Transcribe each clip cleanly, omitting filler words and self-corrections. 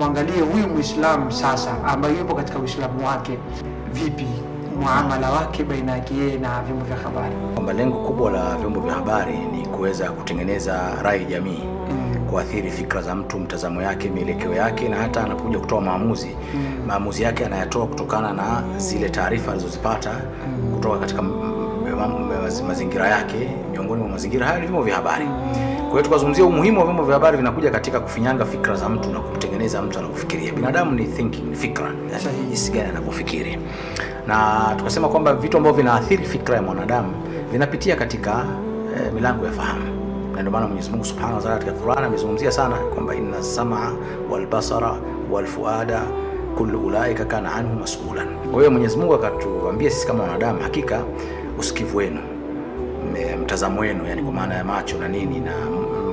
tumwangalie huyu Muislamu sasa ambaye yupo katika Uislamu wake, vipi muamala wake baina yake yeye na vyombo vya habari. Kwamba lengo kubwa la vyombo vya habari ni kuweza kutengeneza rai jamii, kuathiri fikra za mtu, mtazamo yake, mielekeo yake, na hata anapokuja kutoa maamuzi yake anayatoa kutokana na zile taarifa alizozipata kutoka katika mazingira yake. Miongoni mwa mazingira haya ni vyombo vya habari. Kwa hiyo tukazungumzia umuhimu wa vyombo vya habari, vinakuja katika kufinyanga fikra za mtu na kumtengeneza mtu anakufikiria. Binadamu ni thinking, ni fikra, jinsi gani anakufikiri. Na tukasema kwamba vitu ambavyo vinaathiri fikra ya mwanadamu vinapitia katika milango ya fahamu. Na ndio maana Mwenyezi Mungu Subhanahu wa Ta'ala katika Qur'an amezungumzia sana kwamba inna sam'a wal basara wal fuada kullu ulaika kana anhu mas'ulan. Kwa hiyo Mwenyezi Mungu akatuambia sisi kama wanadamu, hakika usikivu wenu, mtazamo wenu, yani kwa maana ya macho na nini, na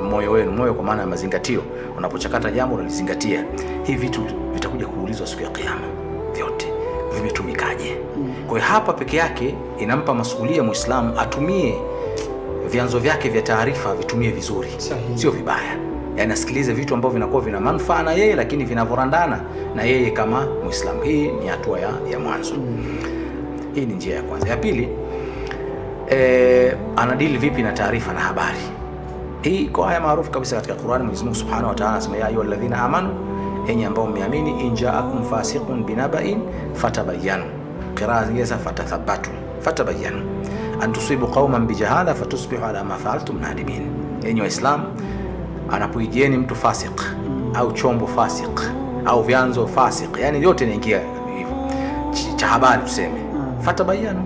moyo wenu, moyo kwa maana ya mazingatio, unapochakata jambo unalizingatia, hivi vitu vitakuja kuulizwa siku ya kiyama, vyote vimetumikaje. Kwa hiyo hapa peke yake inampa masuhulia Muislamu atumie vyanzo vyake vya taarifa, vitumie vizuri, sio vibaya. Yani asikilize vitu ambavyo vinakuwa vina manufaa na yeye, lakini vinavorandana na yeye kama Muislamu. Hii ni hatua ya mwanzo. Hii ni njia ya kwanza. Ya pili, anadili vipi na taarifa na habari. Hii kwa aya maarufu kabisa katika Qur'an. Mwenyezi Mungu Subhanahu wa Ta'ala anasema, ya ayyuhalladhina amanu, enyi ambao mmeamini, in ja'akum fasiqun binaba'in fatabayyanu. Qiraa zingine fatathabbatu, fatabayyanu an tusibu qauman bijahala fatusbihu ala ma fa'altum nadimin. Enyi Waislamu, anapoijieni mtu fasik au chombo fasik au vyanzo fasik, yani yote inaingia hivyo, cha habari tuseme, fatabayyanu,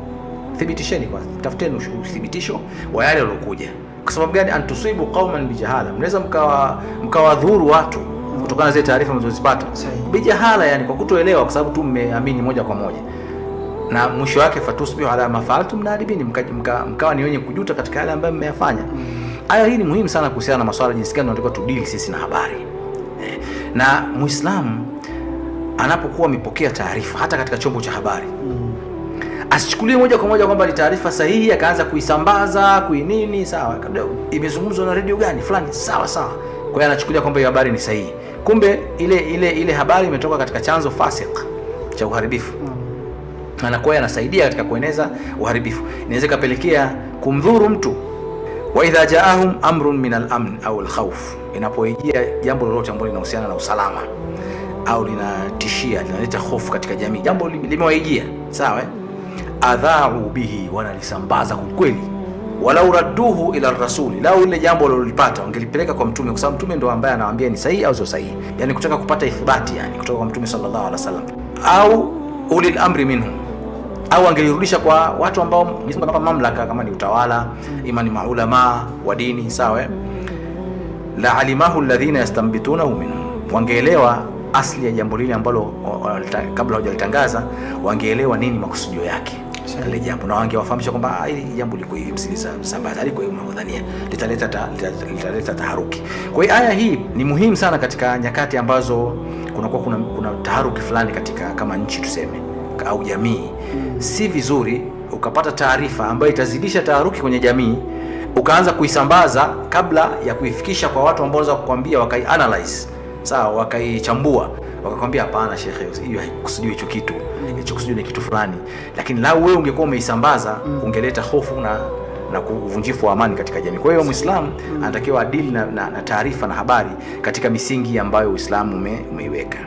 thibitisheni, kwa tafuteni uthibitisho wa yale yalokuja. Kwa sababu gani? an tusibu qauman bijahala, mnaweza mkawadhuru watu kutokana na zile taarifa mnazozipata bijahala, yani kwa kutoelewa, kwa sababu tu mmeamini moja kwa moja, na mwisho wake fatusbihu ala ma fa'altum nadibin, mkawa ni wenye kujuta katika yale ambayo mmeyafanya. Aya hii ni muhimu sana kuhusiana na masuala jinsi gani tunatakiwa tudili sisi na habari. Na Muislamu anapokuwa amepokea taarifa hata katika chombo cha habari, asichukulie moja kwa moja kwamba ni taarifa sahihi akaanza kuisambaza kuinini, sawa, imezungumzwa na radio gani fulani, sawa. Kwa hiyo anachukulia kwamba hiyo habari ni sahihi, kumbe ile habari imetoka katika chanzo fasik cha uharibifu. Anakuwa anasaidia katika kueneza uharibifu, inaweza kapelekea kumdhuru mtu. Wa idha ja'ahum amrun min al-amn au al-khawf, inapoijia jambo lolote ambalo linahusiana na usalama au linatishia, linaleta hofu katika jamii, jambo limewaijia, sawa, adha'u bihi, wanalisambaza kwa kweli. Walau radduhu ila rasuli, lau ile jambo lolipata wangelipeleka kwa mtume, kwa sababu mtume ndo ambaye anawaambia ni sahihi au sio sahihi, yani kutaka kupata ithibati, yani kutoka kwa mtume sallallahu alaihi wasallam, au ulil amri minhum, au angelirudisha kwa watu ambao kama mamlaka, kama ni utawala, ima ni maulama wa dini, sawa, la alimahu alladhina yastanbitunahu minhum, wangeelewa asli ya jambo lile ambalo kabla hawajalitangaza, wangeelewa nini makusudio yake ile jambo, na wangewafahamisha kwamba hili jambo liko hivi, msilisambaza, liko hivi mnavyodhania, litaleta taharuki. Kwa hiyo aya hii ni muhimu sana katika nyakati ambazo kuna taharuki fulani katika kama nchi tuseme au jamii. Si vizuri ukapata taarifa ambayo itazidisha taharuki kwenye jamii ukaanza kuisambaza kabla ya kuifikisha kwa watu ambao wanaweza kukwambia, wakai-analyze, sawa, wakaichambua, wakakwambia hapana shekhe, hiyo haikusudiwi hicho kitu, hicho kusudiwa ni kitu fulani. Lakini lau wewe ungekuwa umeisambaza, ungeleta hofu na kuvunjifu wa amani katika jamii. Kwa hiyo Muislamu anatakiwa adili na taarifa na habari katika misingi ambayo Uislamu umeiweka.